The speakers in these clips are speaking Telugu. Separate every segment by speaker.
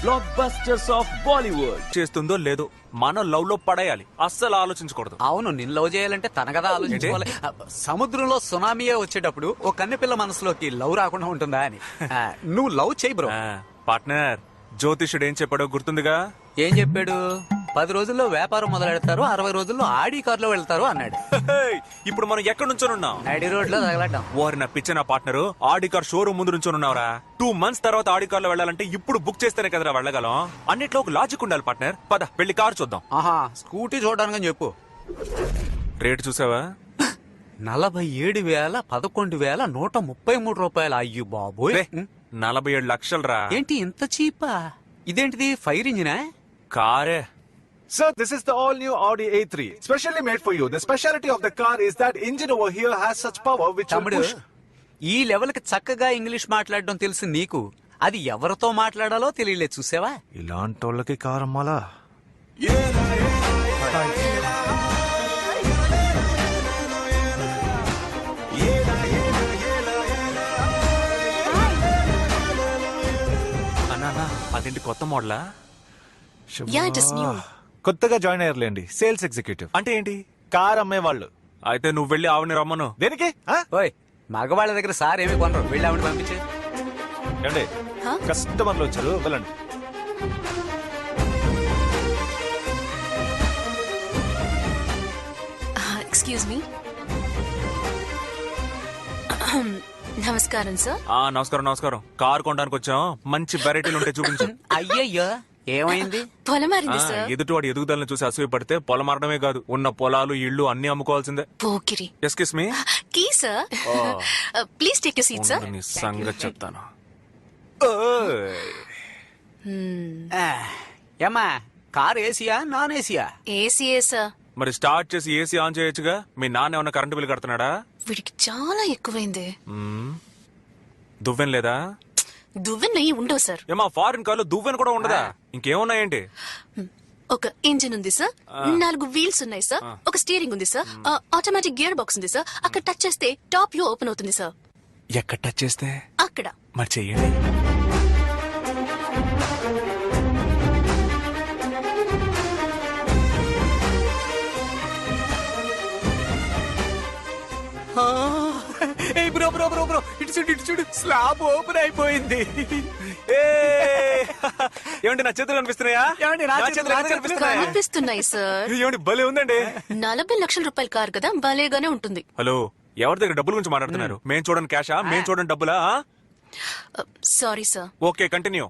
Speaker 1: Black busters of Bollywood.
Speaker 2: చేస్తుందో లేదో మనం లవ్ లో పడేయాలి, అస్సలు ఆలోచించకూడదు.
Speaker 3: అవును, నిన్ను లవ్ చేయాలంటే తన కదా ఆలోచించుకోవాలి. సముద్రంలో సునామీయే వచ్చేటప్పుడు ఓ కన్నెపిల్ల మనసులోకి లవ్ రాకుండా ఉంటుందా అని. నువ్వు లవ్ చేయి బ్రో.
Speaker 2: పార్ట్నర్, జ్యోతిషుడు ఏం చెప్పాడో గుర్తుందిగా?
Speaker 3: ఏం చెప్పాడు? 10 రోజుల్లో వ్యాపారం మొదలెడతారు, 60 రోజుల్లో ఆడి కార్లో వెళ్తారు అన్నాడు.
Speaker 2: ఇప్పుడు మనం ఎక్కడి నుంచోనున్నాం?
Speaker 3: నడి రోడ్ లో తగలటం.
Speaker 2: ఓరి నా పిచ్చ నా పార్ట్నర్, ఆడి కార్ షోరూమ్ ముందు నుంచోనున్నావురా. 2 months తర్వాత ఆడి కార్ లో వెళ్ళాలంటే ఇప్పుడు బుక్ చేస్తేనే కదరా వెళ్ళగలం. అన్నిట్లో ఒక లాజిక్ ఉండాలి పార్ట్నర్. పద వెళ్ళి కారు చూద్దాం.
Speaker 3: ఆహా, స్కూటీ చూడడానికి చెప్పు.
Speaker 2: రేటు చూసావా?
Speaker 3: 47,11,133 రూపాయలు. అయ్యో బాబోయ్,
Speaker 2: 47 లక్షలు రా.
Speaker 3: ఏంటి ఇంత చీపా? ఇదేంటిది, ఫైర్ ఇంజినా?
Speaker 2: కారే.
Speaker 4: Sir, this is the all-new Audi A3, specially made for you. The speciality of the car is that engine over here has such power which will
Speaker 3: తమ్ముడు,
Speaker 4: push.
Speaker 3: ఈ లెవెల్ కి చక్కగా ఇంగ్లీష్ మాట్లాడడం తెలుసు నీకు, అది ఎవరితో మాట్లాడాలో తెలియలేదు. చూసావా?
Speaker 4: ఇలాంటోళ్ళకి కార్ అమ్మాలా?
Speaker 2: అన్నా, అదేంటి కొత్త మోడలా?
Speaker 5: Yeah, it is new.
Speaker 4: కొత్తగా జాయిన్ అయ్యారులేండి, సేల్స్ ఎగ్జిక్యూటివ్.
Speaker 2: అంటే ఏంటి?
Speaker 4: కార్ అమ్మేవాళ్ళు.
Speaker 2: అయితే నువ్వు వెళ్ళి ఆవిని రమ్మను.
Speaker 4: దేనికి?
Speaker 3: ఓయ్, మగవాళ్ళ దగ్గర సార్ ఏమి కొనరు, వెళ్ళి ఆవిడ పంపించే.
Speaker 4: ఏండి, కస్టమర్లు వచ్చారు, వెళ్ళండి.
Speaker 5: Excuse me. నమస్కారం సార్.
Speaker 2: నమస్కారం. కారు కొనడానికి వచ్చాం, మంచి వెరైటీలు ఉంటే చూపించు.
Speaker 3: అయ్యయ్యో, ఏమైంది?
Speaker 5: పొలం మారింది సార్.
Speaker 2: ఎదుటివాడు ఎదుగుదలను చూసి అసూయ పడితే పొలం మారడమే కాదు, ఉన్న పొలాలు ఇళ్ళు అన్ని అమ్ముకోవాల్సిందే.
Speaker 5: పోకిరి.
Speaker 2: Excuse me.
Speaker 5: Key sir. Please take your seat sir.
Speaker 2: నీ సంగతి చెప్తాను.
Speaker 3: ఏమ్మా, కార్ ఏసీయా నాన్ ఏసీయా?
Speaker 5: ఏసీఏ సార్.
Speaker 2: మరి స్టార్ట్ చేసి ఏసీ ఆన్ చేయొచ్చుగా. మీ నాన్న ఏమన్నా కరెంటు బిల్ కడుతున్నాడా?
Speaker 5: వీడికి చాలా ఎక్కువైంది.
Speaker 2: దువ్వెన లేదా?
Speaker 5: దువ్వెన నెయ్యి ఉండవు సార్.
Speaker 2: ఏమా, ఫారిన్ కార్లో దువ్వెన కూడా ఉండదా? ఇంకేమున్నాయేంటి?
Speaker 5: ఒక ఇంజిన్ ఉంది సార్, 4 వీల్స్ ఉన్నాయి సార్, ఒక స్టీరింగ్ ఉంది సార్, ఆటోమేటిక్ గేర్ బాక్స్ ఉంది సార్. అక్కడ టచ్ చేస్తే టాప్ వ్యూ ఓపెన్ అవుతుంది సార్.
Speaker 2: ఎక్కడ టచ్ చేస్తే?
Speaker 5: అక్కడ.
Speaker 2: మరి చెయ్యండి.
Speaker 3: బ్రో బ్రో బ్రో బ్రో, ఇటు చూడు, స్లాబ్ ఓపెన్ అయిపోయింది.
Speaker 2: ఏమండి, నా చేతులు కనిపిస్తున్నాయా?
Speaker 3: ఏమండి, నా చేతులు కనిపిస్తున్నాయా?
Speaker 5: కనిపిస్తున్నాయి సార్.
Speaker 2: ఏమండి, భలే ఉందండి.
Speaker 5: 40 లక్షల రూపాయల కార్ కదా, భలేగానే ఉంటుంది.
Speaker 2: హలో, ఎవరి దగ్గర డబ్బుల గురించి మాట్లాడుతున్నారు? మేం చూడండి క్యాషా, మేం చూడండి డబ్బులా?
Speaker 5: Sorry sir.
Speaker 2: Okay, continue.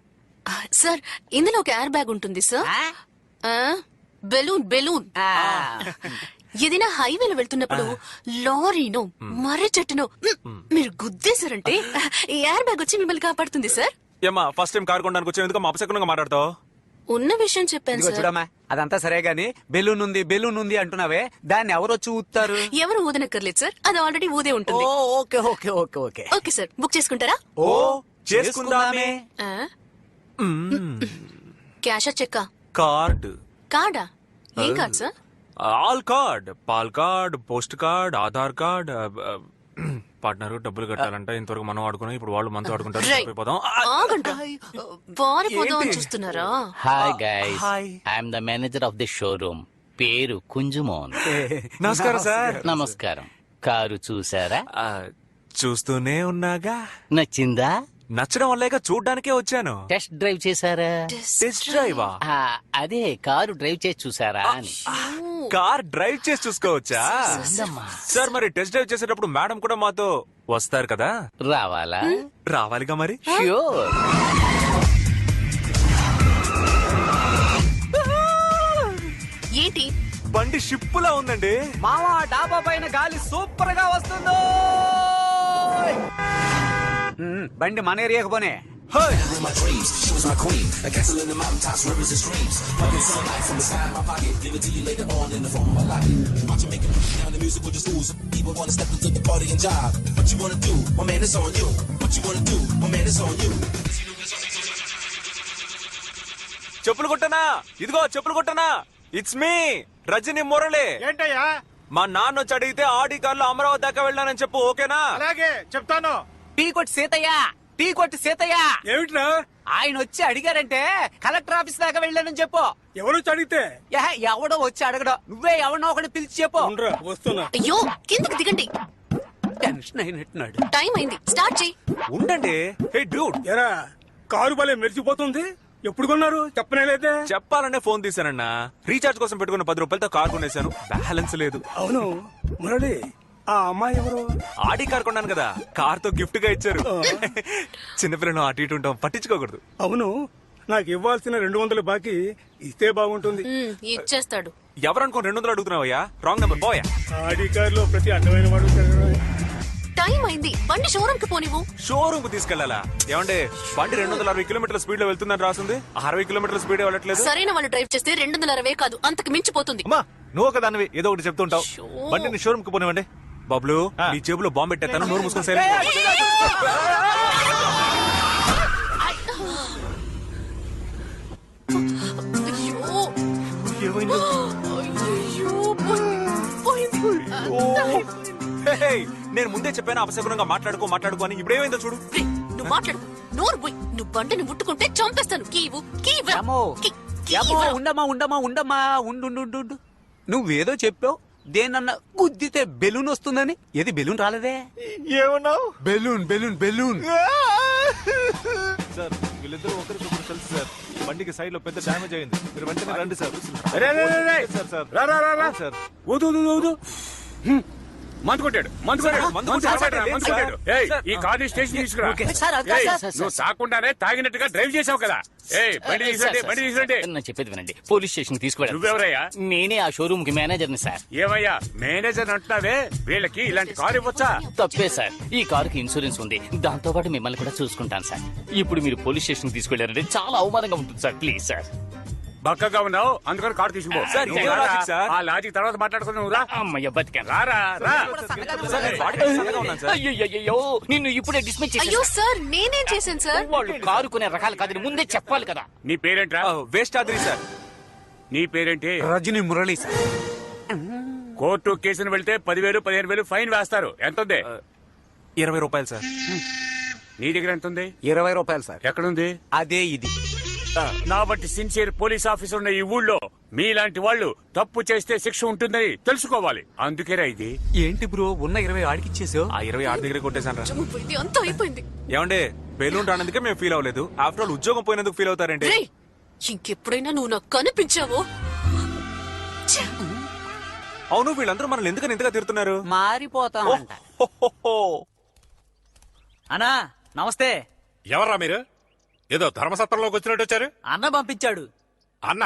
Speaker 5: Sir, ఇందులో ఒక ఎయిర్ బ్యాగ్ ఉంటుంది సార్. బెలూన్. ఏదైనా హైవేలో వెళ్తున్నప్పుడు లారీనో మర్రి చెట్టునో మీరు గుద్దేశారంటే ఈ ఎయిర్ బ్యాగ్ వచ్చి మిమ్మల్ని కాపాడుతుంది సార్.
Speaker 2: ఏమా, ఫస్ట్ టైం కార్ కొనడానికి వచ్చే ఎందుకు అపశకునంగా మాట్లాడతావు?
Speaker 5: ఉన్న విషయం చెప్పాను సార్.
Speaker 3: చూడమ్మా, అదంతా సరే గాని బెలూన్ ఉంది అంటున్నావే, దాన్ని ఎవరొచ్చి ఊతారు?
Speaker 5: ఎవరు ఊదనక్కర్లేదు సార్, అది ఆల్రెడీ ఊదే ఉంటుంది.
Speaker 3: Okay okay okay okay
Speaker 5: okay sir, book చేసుకుంటారా?
Speaker 3: ఓ, చేసుకుందామే.
Speaker 5: క్యాషా చెక్కా?
Speaker 2: కార్డ్.
Speaker 5: కార్డా? ఏం కార్డ్ సార్?
Speaker 2: ఆల్ కార్డ్, పాల్ card, post card, Aadhaar card. Partner డబ్బులు కట్టాలంట, ఇంతవరకు మనం ఆడుకున్నాం, ఇప్పుడు వాళ్ళు మనతో ఆడుకుంటారు.
Speaker 5: పారిపోదాం అని చూస్తున్నారా?
Speaker 6: Hi guys, I'm the manager of the showroom. పేరు కుంజుమోన్.
Speaker 2: నమస్కారం సార్.
Speaker 6: నమస్కారం. కారు చూసారా?
Speaker 2: చూస్తూనే ఉన్నాగా.
Speaker 6: నచ్చిందా?
Speaker 2: నచ్చడం వల్లేగా చూడ్డానికే వచ్చాను.
Speaker 6: టెస్ట్ డ్రైవ్ చేశారా?
Speaker 2: టెస్ట్ డ్రైవా?
Speaker 6: అదే, కారు డ్రైవ్ చేసి చూసారా అని.
Speaker 2: కార్ డ్రైవ్ చేసి చూసుకోవచ్చా? సార్, మరి టెస్ట్ డ్రైవ్ చేసేటప్పుడు మేడం కూడా మాతో వస్తారు కదా?
Speaker 6: రావాలా?
Speaker 2: రావాలిగా మరి.
Speaker 6: ష్యూర్.
Speaker 5: ఏంటి?
Speaker 2: బండి షిప్పులా ఉందండి.
Speaker 3: మావా, డాబా పైన గాలి సూపర్ గా వస్తుందో. బండి మన ఏరియాకు పోనే.
Speaker 2: చెప్పులు కొట్టనా? ఇదిగో చెప్పులు కొట్టనా. It's me Rajani Murali.
Speaker 4: ఏంటయ్యా?
Speaker 2: మా నాన్న వచ్చి అడిగితే ఆడి కార్లో అమరావతి దాకా వెళ్ళానని చెప్పు, ఓకేనా?
Speaker 4: అలాగే చెప్తాను.
Speaker 3: టీ కొట్టి సీతయ్య.
Speaker 4: ఏమిట్రా,
Speaker 3: ఆయన వచ్చి అడిగారంటే కలెక్టర్ ఆఫీస్ దాకా వెళ్ళానని చెప్పు.
Speaker 7: ఎవరు అడిగితే
Speaker 3: ఎవడో వచ్చి అడగడం, నువ్వే ఎవడో ఒకటి పిలిచి చెప్పు.
Speaker 7: వస్తున్నా.
Speaker 5: అయ్యో కిందకి దిగండి.
Speaker 3: టెన్షన్ అయినట్టున్నాడు.
Speaker 5: టైం అయింది, స్టార్ట్ చేయి.
Speaker 2: ఉండండి. హే డ్యూడ్,
Speaker 7: ఎరా కారు భలే మెరిచిపోతుంది. ఎప్పుడు కొన్నారు చెప్పనేలేదే?
Speaker 2: చెప్పాలనే ఫోన్ తీశానన్నా. రీఛార్జ్ కోసం పెట్టుకున్న 10 రూపాయలతో కార్ కొనేశాను. బ్యాలెన్స్ లేదు.
Speaker 7: అవును మురళి, ఆ అమ్మాయి ఎవరు?
Speaker 2: ఆడి కార్ కొన్నాను కదా, కార్ తో గిఫ్ట్ గా ఇచ్చారు. చిన్నపిల్లలు అటు ఇటు ఉంటాం, పట్టించుకోకూడదు.
Speaker 7: అవును, నాకు ఇవ్వాల్సిన 200 బాకీ ఇస్తే బాగుంటుంది.
Speaker 5: ఇచ్చేస్తాడు.
Speaker 2: ఎవరనుకో 200 అడుగుతున్నావయ్యా? రాంగ్ నెంబర్ పోయా.
Speaker 7: ఆడి కారులో ప్రతి అడ్డమైన వాడు ఉంటాడు.
Speaker 5: టైం అయింది, బండి షోరూమ్ కి పోనివ్వు.
Speaker 2: షోరూమ్ కు తీసుకెళ్లాలా? ఏమంటే బండి 260 కిలోమీటర్ల స్పీడ్ లో వెళ్తుందని రాసింది. 60 కిలోమీటర్ల స్పీడ్ వెళ్ళట్లేదు.
Speaker 5: సరైన వాళ్ళు డ్రైవ్ చేస్తే 260 కాదు, అంతకు మించిపోతుంది.
Speaker 4: అమ్మా నువ్వు ఒక దానివి ఏదో ఒకటి చెప్తుంటావు. బండిని షోరూమ్ కి పోనివ్వండి.
Speaker 2: బబ్లు, నీ జేబులో బాంబు పెట్టేస్తాను, నోరు మూసుకొని సరే.
Speaker 5: అయ్యో. అయ్యయ్యో, పోయింది.
Speaker 2: నేను ముందే చెప్పాను అపశకునంగా మాట్లాడుకో అని. ఇప్పుడేమైందో చూడు.
Speaker 5: రేయ్, నువ్వు మాట్లాడు, నోరు పోయి. నువ్వు బండిని ముట్టుకుంటే చంపేస్తాను. కీవు
Speaker 3: ఏమో, ఉండమ్మా ఉండు. నువ్వేదో చెప్పావు, దేనన్నా గుద్దితే బెలూన్ వస్తుందని. ఏది బెలూన్ రాలేదే?
Speaker 4: ఏమన్నావు?
Speaker 3: బెలూన్.
Speaker 4: సార్ వీళ్ళిద్దరూ ఒకరికొకరు తెలుసు సార్. బండికి సైడ్ లో పెద్ద డ్యామేజ్ అయింది. మీరు వెంటనే రండి సార్. సార్ సార్ సార్
Speaker 7: ఊదు. మందు కొట్టాడు. ఏయ్, ఈ కార్ని స్టేషన్ తీసుకురా. ఏయ్, నువ్వు తాకుండానే తాగినట్టుగా డ్రైవ్ చేసావు కదా. ఏయ్, బండి తీసుకురండి.
Speaker 6: నేను చెప్పేది వినండి, పోలీస్ స్టేషన్ తీసుకువెళ్ళండి.
Speaker 7: నువ్వెవరయ్యా?
Speaker 6: నేనే ఆ షోరూమ్ కి మేనేజర్ని సార్.
Speaker 7: ఏమయ్యా మేనేజర్ అంటున్నావే, వీళ్ళకి ఇలాంటి కారు ఇవ్వచ్చా?
Speaker 6: తప్పే సార్, ఈ కారుకి ఇన్సూరెన్స్ ఉంది, దాంతో పాటు మిమ్మల్ని కూడా చూసుకుంటాను సార్. ఇప్పుడు మీరు పోలీస్ స్టేషన్ తీసుకెళ్లారంటే చాలా అవమానంగా ఉంటుంది సార్. Please sir.
Speaker 7: బక్కగా ఉన్నావు అందుకని కారు తీసుకుపో.
Speaker 2: సార్,
Speaker 7: నువ్వు
Speaker 2: ఇదే
Speaker 7: రారా?
Speaker 2: Logic sir.
Speaker 7: ఆ లాజిక్ తర్వాత మాట్లాడుకుని నువ్వు రా.
Speaker 6: అమ్మయ్య బతికాను.
Speaker 7: రారా రా.
Speaker 2: సార్, నేను వాడికి సన్నగా ఉన్నాను సార్.
Speaker 6: అయ్యో, నిన్ను ఇప్పుడే డిస్మిస్
Speaker 5: అయ్యో
Speaker 6: చేసేసా.
Speaker 5: సార్, నేనేం చేశాను సార్?
Speaker 6: వాళ్ళు కారు కొనే రకాలు కాదని ముందే చెప్పాలి కదా.
Speaker 7: నీ పేరేంట్రా?
Speaker 2: Waste ఆద్రి sir.
Speaker 7: నీ పేరేంటి?
Speaker 3: రజనీ మురళి సార్.
Speaker 7: కోర్టు కేసును వెళ్తే 10,000 15,000 ఫైన్ వేస్తారు. ఎంత ఉంది?
Speaker 2: 20 రూపాయలు సార్.
Speaker 7: నీ దగ్గర ఎంత ఉంది?
Speaker 3: 20 రూపాయలు సార్.
Speaker 7: ఎక్కడుంది?
Speaker 3: అదే ఇది.
Speaker 7: నా బట్టి సిన్సియర్ పోలీస్ ఆఫీసర్ ఉన్న ఈ ఊళ్ళో మీలాంటి వాళ్ళు తప్పు చేస్తే శిక్ష ఉంటుందని తెలుసుకోవాలి. అందుకేరా ఇది.
Speaker 3: ఏంటి బ్రో, ఉన్న 20 ఆడికిచ్చేసావు?
Speaker 2: ఆ 20 ఆడి దగ్గర కొట్టేశాను రా.
Speaker 5: చంపిపోయింది, అంతా అయిపోయింది.
Speaker 2: ఏమండే, బెలూన్ రానందుకే మేము ఫీల్ అవ్వలేదు. ఆఫ్టర్ ఆల్ ఉద్యోగం పోయినందుకు ఫీల్ అవుతారండి.
Speaker 5: రేయ్, ఇంకెప్పుడైనా నువ్వు నాకు కనిపించావో. ఛ!
Speaker 2: అవును, వీళ్ళందరూ మనల్ని ఎందుకని ఇంతగా తిడుతున్నారు?
Speaker 3: మారిపోతామంట. అన్నా నమస్తే.
Speaker 8: ఎవర్రా మీరు? ఏదో ధర్మసత్రంలోకి వచ్చినట్టు వచ్చారు.
Speaker 3: అన్న పంపించాడు.
Speaker 8: అన్న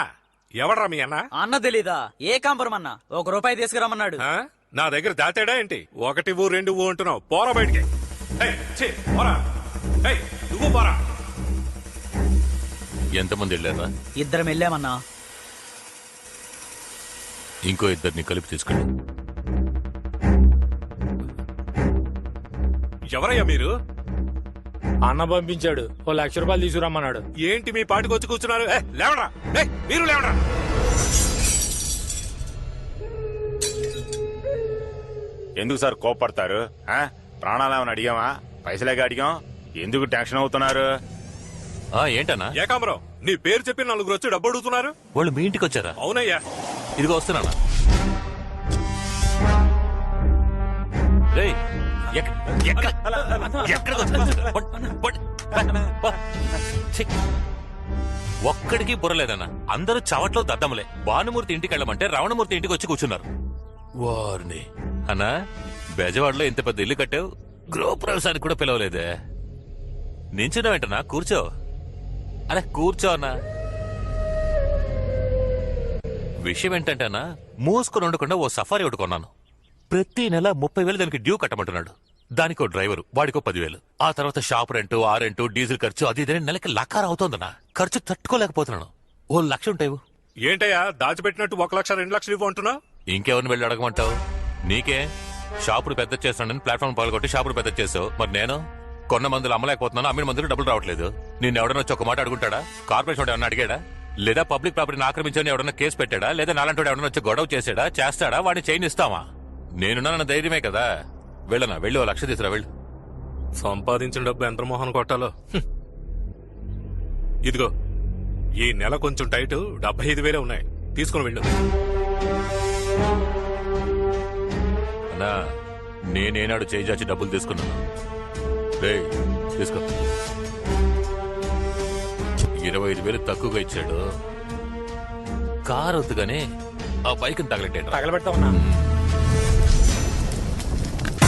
Speaker 8: ఎవడ్రా మీ అన్న?
Speaker 3: అన్న తెలీదా? ఏ కాంపురం అన్న, 1 రూపాయి తీసుకురమ్మన్నాడు.
Speaker 8: ఆ? నా దగ్గర దాచాడా ఏంటి? 1 ఊ 2 ఊ అంటున్నావు. పోరా బయటికి. ఏయ్, ఛీ, పోరా. ఏయ్, నువ్వు పోరా.
Speaker 9: ఎంతమంది వెళ్ళారా?
Speaker 3: 2 వెళ్ళామన్నా.
Speaker 9: ఇంకో 2 కలిపి తీసుకెళ్ళి.
Speaker 8: ఎవరయ్యా మీరు?
Speaker 10: అన్న పంపించాడు, 1,00,000 రూపాయలు తీసుకురమ్మన్నాడు.
Speaker 8: ఏంటి మీ పాటికి వచ్చి కూర్చున్నారు? లేవరా. మీరు లేవరా.
Speaker 11: ఎందుకు సార్ కోపడతారు? ప్రాణాలు ఏమైనా అడిగామా? పైసలేగా అడిగాం. ఎందుకు టెన్షన్ అవుతున్నారు?
Speaker 9: ఏంటన్నా?
Speaker 8: ఏకాంబరం, నీ పేరు చెప్పి 4 వచ్చి డబ్బు అడుగుతున్నారు.
Speaker 9: వాళ్ళు మీ ఇంటికి వచ్చారా?
Speaker 8: అవునయ్యా.
Speaker 9: ఇదిగో వస్తున్నానా. రేయ్, ఒక్కడికి బుర్రలేదన్నా. అందరూ చవట్లో దద్దములే. భానుమూర్తి ఇంటికి వెళ్ళమంటే రావణమూర్తి ఇంటికి వచ్చి కూర్చున్నారు. వారిని అన్నా, బెజవాడలో ఇంత పెద్ద ఇల్లు కట్టావు, గృహప్రవేశానికి కూడా పిలవలేదే. నించున్నావేంటన్నా? కూర్చో. అరే కూర్చో అన్నా. విషయం ఏంటంటే అన్నా, మూసుకొని ఉండకుండా ఓ సఫారీ ఒకటి కొన్నాను. ప్రతి నెల 30,000 దానికి డ్యూ కట్టమంటున్నాడు. దానికో డ్రైవరు, వాడికో 10,000. ఆ తర్వాత షాప్ రెంట్, ఆ రెంట్, డీజిల్ ఖర్చు, అది ఇదని నెలకి లకార అవుతోందన్నా. ఖర్చు తట్టుకోలేకపోతున్నాను. 1,00,000 ఉంటాయి.
Speaker 8: ఏంటయ్యా దాచిపెట్టినట్టు 1,00,000 2,00,000 ఇవ్వు అంటున్నావు?
Speaker 9: ఇంకెవరిని వెళ్ళి అడగమంటావు? నీకే షాపులు పెద్ద చేస్తున్నానని ప్లాట్ఫామ్ పాల్గొట్టి షాపులు పెద్ద చేసావు. మరి నేను కొన్న మందులు అమ్మలేకపోతున్నాను, అమ్మిన మందులు డబ్బులు రావట్లేదు. నిన్ను ఎవడన్నా వచ్చి ఒక మాట అడుగుంటాడా? కార్పొరేషన్ ఎవడన్నా అడిగాడా? లేదా పబ్లిక్ ప్రాపర్టీని ఆక్రమించని ఎవడన్నా కేసు పెట్టాడా? లేదా నాలంటి ఎవడన్నా వచ్చి గొడవ చేస్తాడా? వాడిని చైన్ ఇస్తావా? నేనున్నానన్న ధైర్యమే కదా. వెళ్ళనా? వెళ్ళి 1,00,000 తీసురా. వెళ్ళు.
Speaker 8: సంపాదించిన డబ్బు ఎంత మోహన్ కొట్టాలో. ఇదిగో ఈ నెల కొంచెం టైట్ 75,000 ఉన్నాయి తీసుకుని వెళ్ళు
Speaker 9: అన్నా నేనేనాడు చేజాచి డబ్బులు తీసుకున్నాను రేయ్ తీసుకో 25,000 తక్కువగా ఇచ్చాడు కారు వద్దుగానే ఆ బైక్ తగలెట్టాడు
Speaker 10: తగలబెడతా ఉన్నా